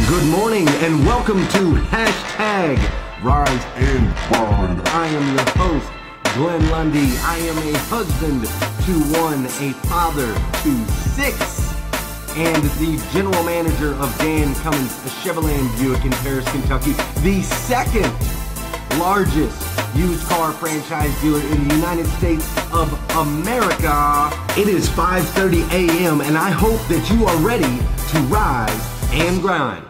Good morning and welcome to Hashtag Rise and Grind. I am your host, Glenn Lundy. I am a husband to one, a father to six, and the general manager of Dan Cummins Chevrolet Buick in Paris, Kentucky, the second largest used car franchise dealer in the United States of America. It is 5:30 a.m. and I hope that you are ready to rise and grind.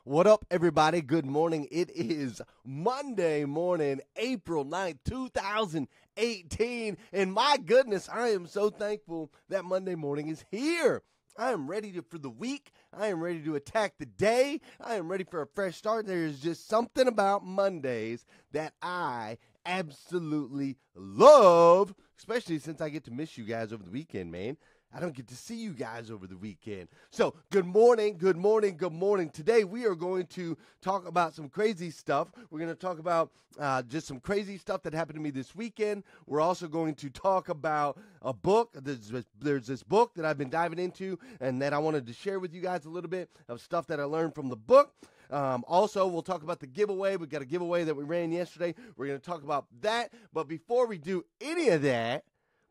What up, everybody? Good morning. It is Monday morning, April 9th, 2018. And my goodness, I am so thankful that Monday morning is here. I am ready for the week. I am ready to attack the day. I am ready for a fresh start. There is just something about Mondays that I absolutely love, especially since I get to miss you guys over the weekend, man. I don't get to see you guys over the weekend. So, good morning, good morning, good morning. Today, we are going to talk about some crazy stuff. We're going to talk about just some crazy stuff that happened to me this weekend. We're also going to talk about a book. There's this book that I've been diving into and that I wanted to share with you guys a little bit of stuff that I learned from the book. Also, we'll talk about the giveaway. We've got a giveaway that we ran yesterday. We're going to talk about that. But before we do any of that,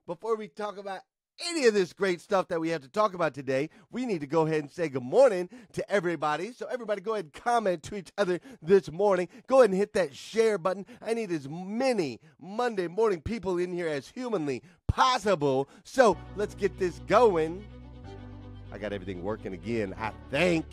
before we talk about any of this great stuff that we have to talk about today, we need to go ahead and say good morning to everybody. So everybody go ahead and comment to each other this morning. Go ahead and hit that share button. I need as many Monday morning people in here as humanly possible. So let's get this going. I got everything working again, I think.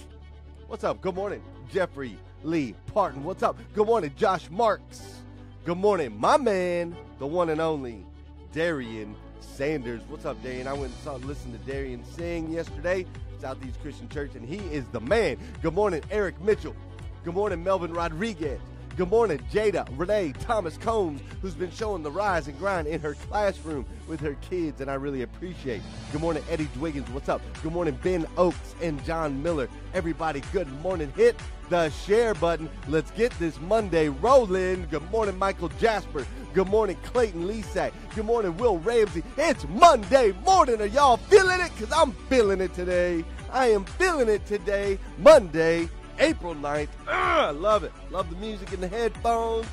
What's up? Good morning, Jeffrey Lee Parton. What's up? Good morning, Josh Marks. Good morning, my man, the one and only Darian Sanders. What's up, Darian? I went and listened to Darian sing yesterday, Southeast Christian Church, and he is the man. Good morning, Eric Mitchell. Good morning, Melvin Rodriguez. Good morning, Jada Renee Thomas Combs, who's been showing the rise and grind in her classroom with her kids, and I really appreciate. Good morning, Eddie Dwiggins. What's up? Good morning, Ben Oakes and John Miller. Everybody, good morning. Hit the share button. Let's get this Monday rolling. Good morning, Michael Jasper. Good morning, Clayton Lesack. Good morning, Will Ramsey. It's Monday morning. Are y'all feeling it? Because I'm feeling it today. I am feeling it today. Monday, April 9th. I love it. Love the music in the headphones.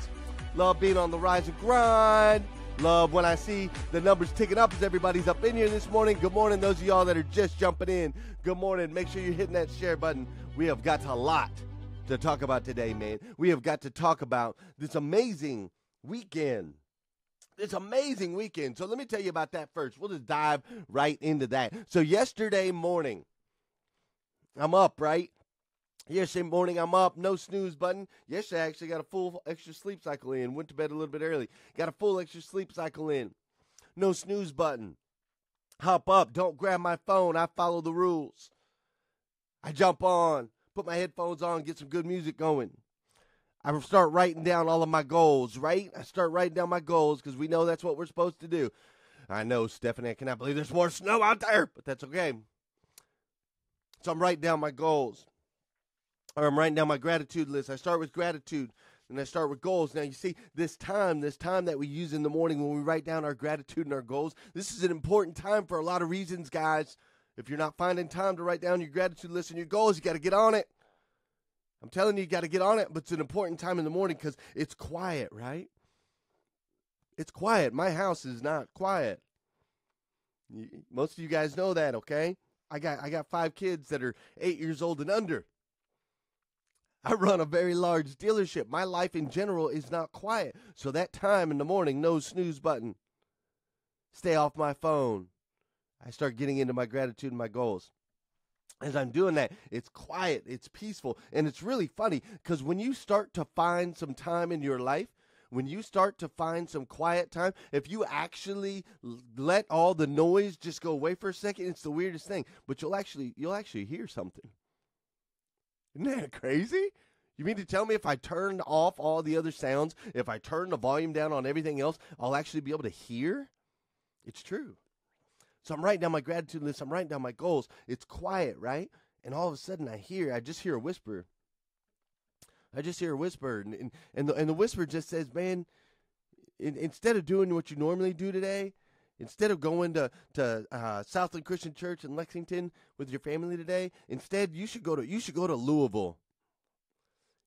Love being on the rise and grind. Love when I see the numbers ticking up as everybody's up in here this morning. Good morning, those of y'all that are just jumping in. Good morning. Make sure you're hitting that share button. We have got a lot to talk about today, man. We have got to talk about this amazing weekend. It's amazing weekend. So let me tell you about that first. We'll just dive right into that. So yesterday morning, I'm up, right? Yesterday morning, I'm up. No snooze button. Yesterday, I actually got a full extra sleep cycle in. Went to bed a little bit early. Got a full extra sleep cycle in. No snooze button. Hop up. Don't grab my phone. I follow the rules. I jump on. Put my headphones on. Get some good music going. I start writing down all of my goals, right? I start writing down my goals because we know that's what we're supposed to do. I know, Stephanie, I cannot believe there's more snow out there, but that's okay. So I'm writing down my goals. Or I'm writing down my gratitude list. I start with gratitude, and I start with goals. Now, you see, this time that we use in the morning when we write down our gratitude and our goals, this is an important time for a lot of reasons, guys. If you're not finding time to write down your gratitude list and your goals, you got to get on it. I'm telling you got to get on it, but it's an important time in the morning because it's quiet, right? It's quiet. My house is not quiet. Most of you guys know that, okay? I got 5 kids that are 8 years old and under. I run a very large dealership. My life in general is not quiet. So that time in the morning, no snooze button. Stay off my phone. I start getting into my gratitude and my goals. As I'm doing that, it's quiet, it's peaceful, and it's really funny because when you start to find some time in your life, when you start to find some quiet time, if you actually let all the noise just go away for a second, it's the weirdest thing, but you'll actually hear something. Isn't that crazy? You mean to tell me if I turned off all the other sounds, if I turn the volume down on everything else, I'll actually be able to hear? It's true. So I'm writing down my gratitude list. I'm writing down my goals. It's quiet, right? And all of a sudden I just hear a whisper. And the whisper just says, man, instead of doing what you normally do today, Instead of going to Southland Christian Church in Lexington with your family today, instead you should go to Louisville.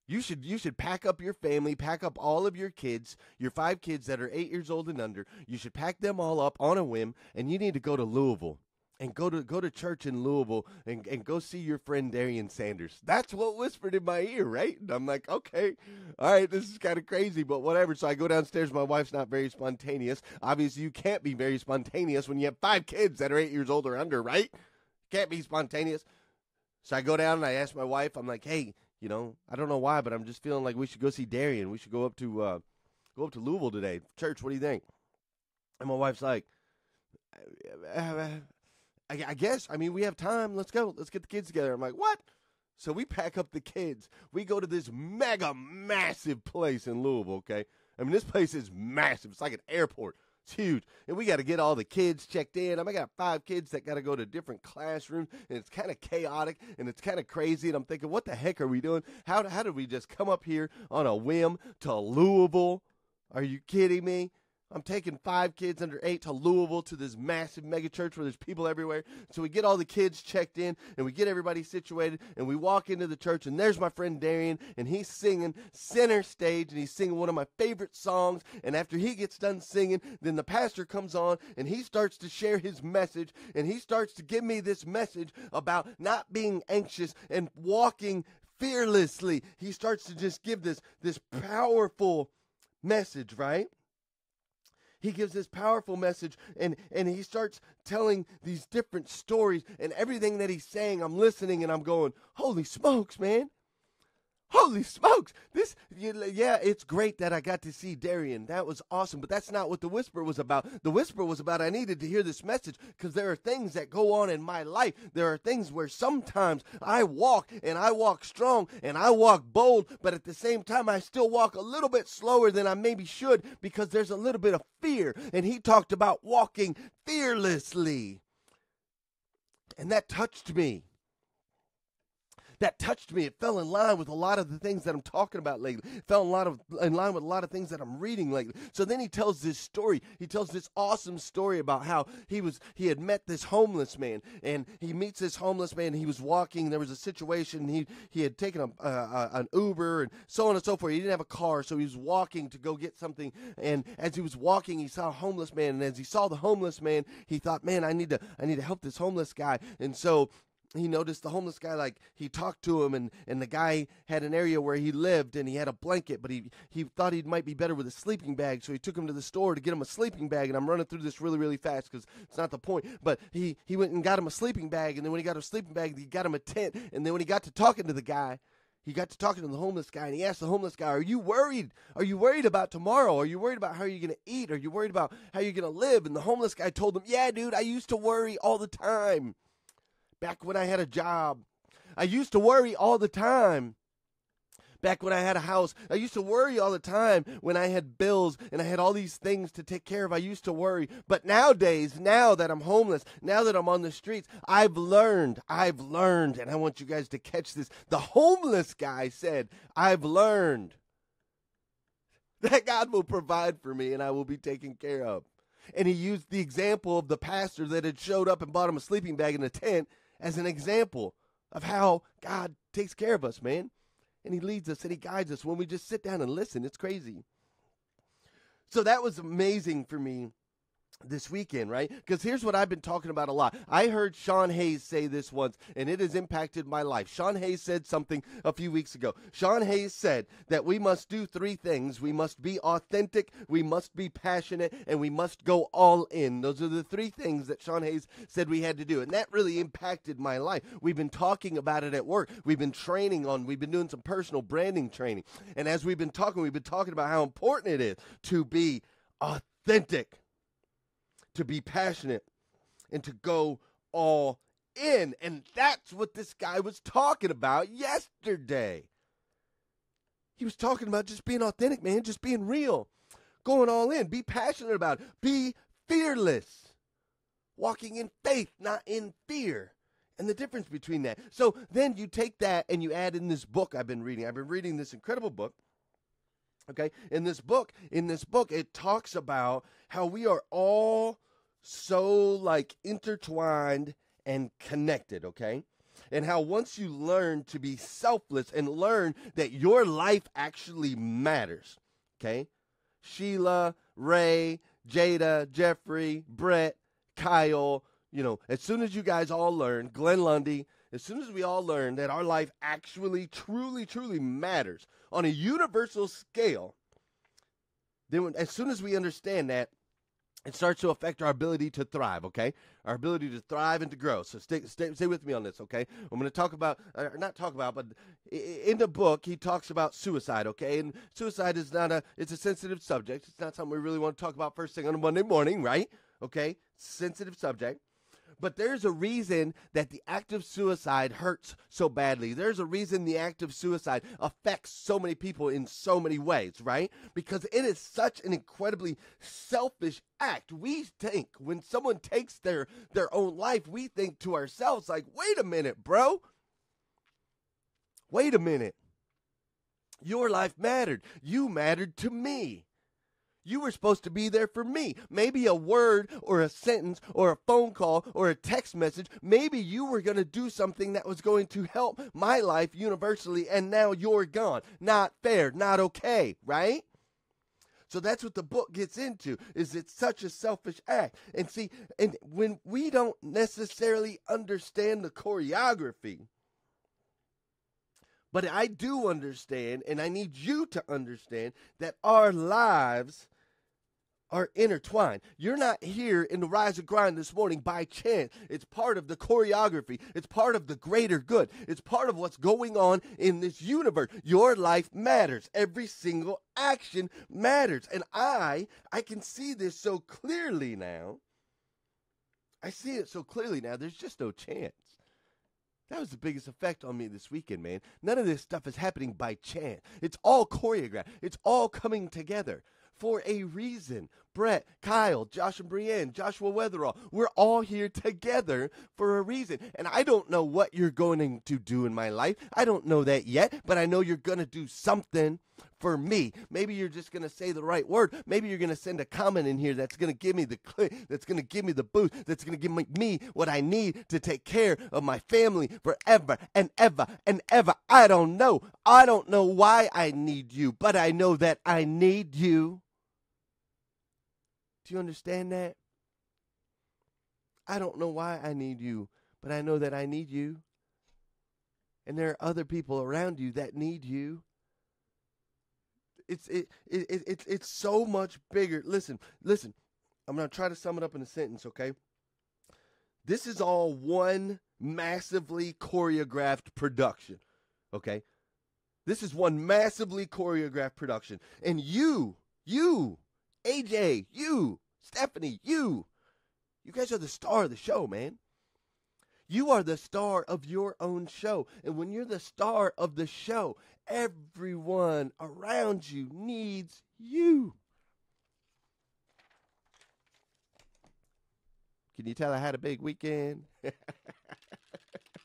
You should pack up your family, pack up all of your kids, your 5 kids that are 8 years old and under. You should pack them all up on a whim, and you need to go to Louisville and go to church in Louisville and go see your friend Darian Sanders. That's what whispered in my ear, right? And I'm like, okay, all right, this is kind of crazy, but whatever. So I go downstairs. My wife's not very spontaneous. Obviously, you can't be very spontaneous when you have 5 kids that are 8 years old or under, right? Can't be spontaneous. So I go down and I ask my wife, I'm like, hey, I don't know why, but I'm just feeling like we should go see Darian. We should go up to Louisville today. Church, what do you think? And my wife's like, I guess. I mean, we have time. Let's go. Let's get the kids together. I'm like, what? So we pack up the kids. We go to this mega massive place in Louisville, okay? I mean, this place is massive. It's like an airport. It's huge. And we got to get all the kids checked in. I got 5 kids that got to go to different classrooms, and it's kind of chaotic, and it's kind of crazy. And I'm thinking, what the heck are we doing? How did we just come up here on a whim to Louisville? Are you kidding me? I'm taking 5 kids under 8 to Louisville to this massive mega church where there's people everywhere. So we get all the kids checked in, and we get everybody situated, and we walk into the church, and there's my friend Darian, and he's singing center stage, and he's singing one of my favorite songs. And after he gets done singing, then the pastor comes on, and he starts to share his message, and he starts to give me this message about not being anxious and walking fearlessly. He starts to just give this powerful message, right? He gives this powerful message, and he starts telling these different stories, and everything that he's saying, I'm listening, and I'm going, holy smokes, man. Holy smokes. It's great that I got to see Darian. That was awesome, but that's not what the whisper was about. The whisper was about I needed to hear this message because there are things that go on in my life. There are things where sometimes I walk, and I walk strong, and I walk bold, but at the same time, I still walk a little bit slower than I maybe should because there's a little bit of fear, and he talked about walking fearlessly, and that touched me. That touched me. It fell in line with a lot of the things that I'm talking about lately. It fell in line with a lot of things that I'm reading lately. So then he tells this story. He tells this awesome story about how he had met this homeless man, and he meets this homeless man. He was walking. There was a situation. He had taken an Uber and so on and so forth. He didn't have a car, so he was walking to go get something. And as he was walking, he saw a homeless man. And as he saw the homeless man, he thought, man, I need to help this homeless guy. And so he noticed the homeless guy, like, he talked to him, and the guy had an area where he lived, and he had a blanket, but he thought he might be better with a sleeping bag, so he took him to the store to get him a sleeping bag, and I'm running through this really, really fast because it's not the point, but he went and got him a sleeping bag, and then when he got a sleeping bag, he got him a tent, and then when he got to talking to the guy, he got to talking to the homeless guy, and he asked the homeless guy, are you worried? Are you worried about tomorrow? Are you worried about how you're going to eat? Are you worried about how you're going to live? And the homeless guy told him, yeah, dude, I used to worry all the time. Back when I had a job, I used to worry all the time. Back when I had a house, I used to worry all the time. When I had bills and I had all these things to take care of, I used to worry. But nowadays, now that I'm homeless, now that I'm on the streets, I've learned, and I want you guys to catch this. The homeless guy said, I've learned that God will provide for me and I will be taken care of. And he used the example of the pastor that had showed up and bought him a sleeping bag in a tent as an example of how God takes care of us, man. And he leads us and he guides us when we just sit down and listen. It's crazy. So that was amazing for me this weekend, right? Because here's what I've been talking about a lot. I heard Sean Hayes say this once, and it has impacted my life. Sean Hayes said something a few weeks ago. Sean Hayes said that we must do 3 things. We must be authentic, we must be passionate, and we must go all in. Those are the 3 things that Sean Hayes said we had to do, and that really impacted my life. We've been talking about it at work. We've been doing some personal branding training, and as we've been talking about how important it is to be authentic, to be passionate, and to go all in. And that's what this guy was talking about yesterday. He was talking about just being authentic, man, just being real, going all in, be passionate about it, be fearless, walking in faith, not in fear, and the difference between that. So then you take that and you add in this book I've been reading. I've been reading this incredible book. Okay, in this book, it talks about how we are all so like intertwined and connected, okay? And how once you learn to be selfless and learn that your life actually matters, okay? Sheila, Ray, Jada, Jeffrey, Brett, Kyle, as soon as you guys all learn, Glenn Lundy, as soon as we all learn that our life actually, truly, truly matters on a universal scale, then as soon as we understand that, it starts to affect our ability to thrive, okay? Our ability to thrive and to grow. So stay with me on this, okay? I'm going to talk about, but in the book, he talks about suicide, okay? And suicide is it's a sensitive subject. It's not something we really want to talk about first thing on a Monday morning, right? Okay? Sensitive subject. But there's a reason that the act of suicide hurts so badly. There's a reason the act of suicide affects so many people in so many ways, right? Because it is such an incredibly selfish act. We think when someone takes their own life, we think to ourselves like, wait a minute, bro. Wait a minute. Your life mattered. You mattered to me. You were supposed to be there for me. Maybe a word or a sentence or a phone call or a text message. Maybe you were going to do something that was going to help my life universally, and now you're gone. Not fair, not okay, right? So that's what the book gets into, is it's such a selfish act. And see, and when we don't necessarily understand the choreography, but I do understand, and I need you to understand, that our lives are intertwined. You're not here in the Rise and Grind this morning by chance. It's part of the choreography. It's part of the greater good. It's part of what's going on in this universe. Your life matters. Every single action matters. And I can see this so clearly now. I see it so clearly now. There's just no chance. That was the biggest effect on me this weekend, man. None of this stuff is happening by chance. It's all choreographed. It's all coming together for a reason. Brett, Kyle, Josh and Brienne, Joshua Weatherall, we're all here together for a reason. And I don't know what you're going to do in my life. I don't know that yet, but I know you're going to do something for me. Maybe you're just going to say the right word. Maybe you're going to send a comment in here that's going to give me the click, that's going to give me the boost, that's going to give me what I need to take care of my family forever and ever and ever. I don't know. I don't know why I need you, but I know that I need you. Do you understand that? I don't know why I need you, but I know that I need you. And there are other people around you that need you. It's so much bigger. Listen. I'm going to try to sum it up in a sentence, okay? This is all one massively choreographed production, okay? This is one massively choreographed production. And you, AJ, you, Stephanie, you guys are the star of the show, man. You are the star of your own show. And when you're the star of the show, everyone around you needs you. Can you tell I had a big weekend?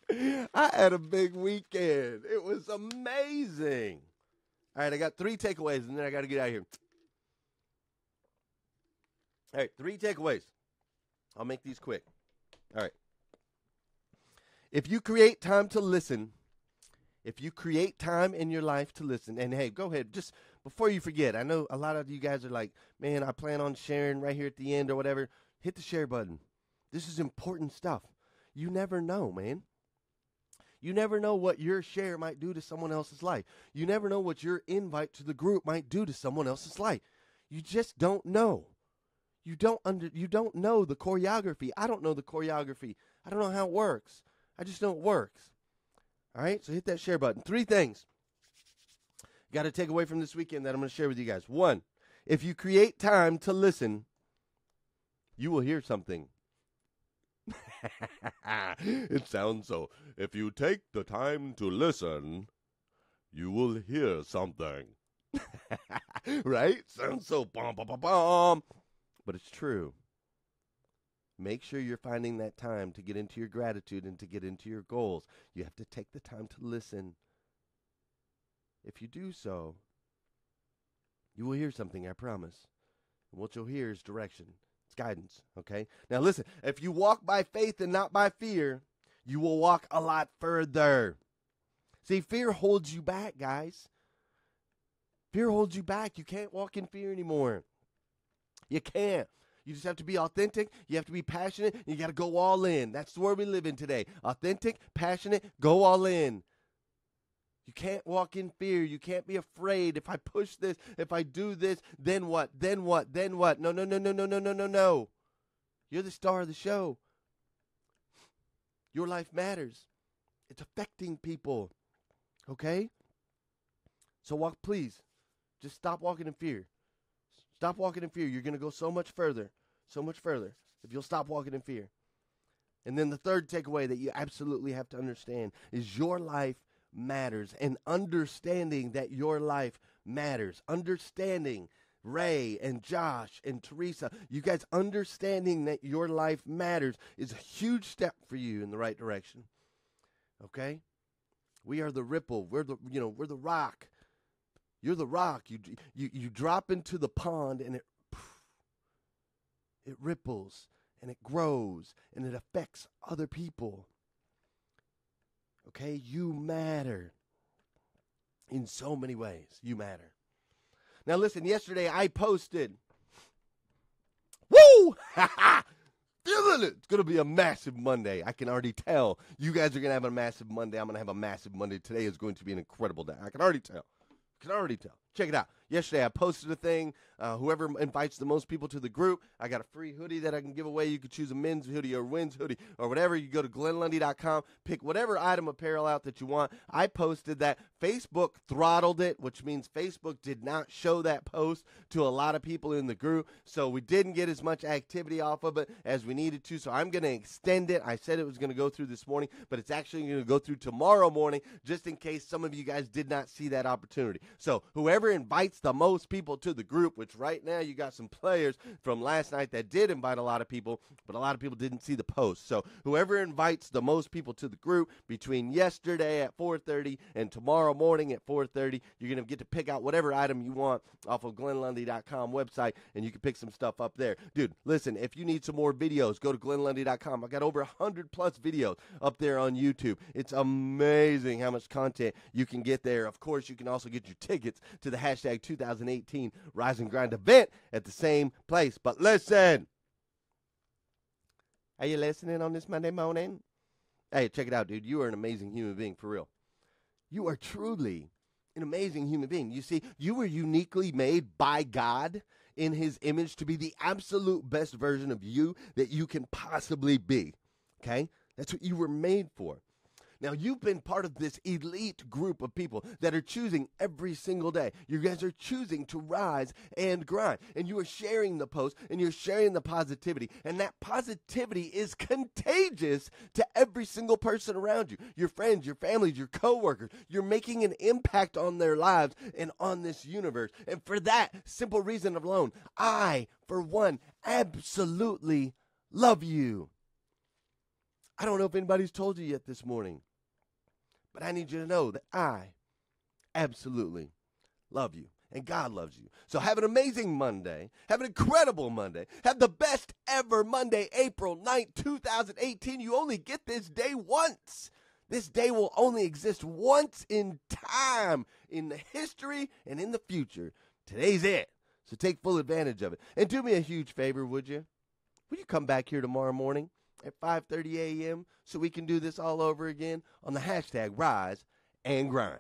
I had a big weekend. It was amazing. All right, I got 3 takeaways, and then I got to get out of here. All right, 3 takeaways. I'll make these quick. All right. If you create time to listen, if you create time in your life to listen, and hey, go ahead, just before you forget, I know a lot of you guys are like, man, I plan on sharing right here at the end or whatever. Hit the share button. This is important stuff. You never know, man. You never know what your share might do to someone else's life. You never know what your invite to the group might do to someone else's life. You just don't know. You don't know the choreography. I don't know the choreography. I don't know how it works. I just know it works. All right, so hit that share button. 3 things you got to take away from this weekend that I'm going to share with you guys. 1, if you create time to listen, you will hear something. It sounds so. If you take the time to listen, you will hear something. Right? Sounds so bum, bum, bum, bum. But it's true. Make sure you're finding that time to get into your gratitude and to get into your goals. You have to take the time to listen. If you do so, you will hear something, I promise. And what you'll hear is direction. It's guidance, okay? Now listen, if you walk by faith and not by fear, you will walk a lot further. See, fear holds you back, guys. Fear holds you back. You can't walk in fear anymore. You can't. You just have to be authentic. You have to be passionate. You got to go all in. That's the world we live in today. Authentic, passionate, go all in. You can't walk in fear. You can't be afraid. If I push this, if I do this, then what? Then what? Then what? No, no, no, no, no, no, no, no, no. You're the star of the show. Your life matters. It's affecting people. Okay? So please, just stop walking in fear. Stop walking in fear. You're going to go so much further if you'll stop walking in fear. And then the third takeaway that you absolutely have to understand is your life matters, and understanding that your life matters. Understanding, Ray and Josh and Teresa, you guys understanding that your life matters is a huge step for you in the right direction. Okay? We are the ripple. We're the rock. You're the rock. You drop into the pond and it ripples and it grows and it affects other people. Okay? You matter in so many ways. You matter. Now listen, yesterday I posted. Woo! It's going to be a massive Monday. I can already tell. You guys are going to have a massive Monday. I'm going to have a massive Monday. Today is going to be an incredible day. I can already tell. Check it out. Yesterday I posted a thing. Whoever invites the most people to the group, I got a free hoodie that I can give away. You could choose a men's hoodie or a women's hoodie or whatever. You go to glenlundy.com, pick whatever item apparel out that you want. I posted that. Facebook throttled it, which means Facebook did not show that post to a lot of people in the group. So we didn't get as much activity off of it as we needed to. So I'm going to extend it. I said it was going to go through this morning, but it's actually going to go through tomorrow morning, just in case some of you guys did not see that opportunity. So whoever invites the most people to the group, which right now you got some players from last night that did invite a lot of people, but a lot of people didn't see the post. So whoever invites the most people to the group between yesterday at 4:30 and tomorrow morning at 4:30, you're going to get to pick out whatever item you want off of glenlundy.com website, and you can pick some stuff up there. Dude, listen, if you need some more videos, go to glenlundy.com. I got over 100 plus videos up there on YouTube. It's amazing how much content you can get there. Of course, you can also get your tickets to the hashtag 2018 Rise and Grind event at the same place. But listen, are you listening on this Monday morning? Hey, check it out, dude. You are an amazing human being, for real. You are truly an amazing human being. You see, you were uniquely made by God in his image to be the absolute best version of you that you can possibly be. Okay? That's what you were made for. Now, you've been part of this elite group of people that are choosing every single day. You guys are choosing to rise and grind. And you are sharing the post, and you're sharing the positivity. And that positivity is contagious to every single person around you. Your friends, your families, your coworkers. You're making an impact on their lives and on this universe. And for that simple reason alone, I, for one, absolutely love you. I don't know if anybody's told you yet this morning, but I need you to know that I absolutely love you, and God loves you. So have an amazing Monday. Have an incredible Monday. Have the best ever Monday, April 9th, 2018. You only get this day once. This day will only exist once in time, in the history and in the future. Today's it. So take full advantage of it. And do me a huge favor, would you? Would you come back here tomorrow morning at 5:30 a.m. so we can do this all over again on the hashtag Rise and Grind?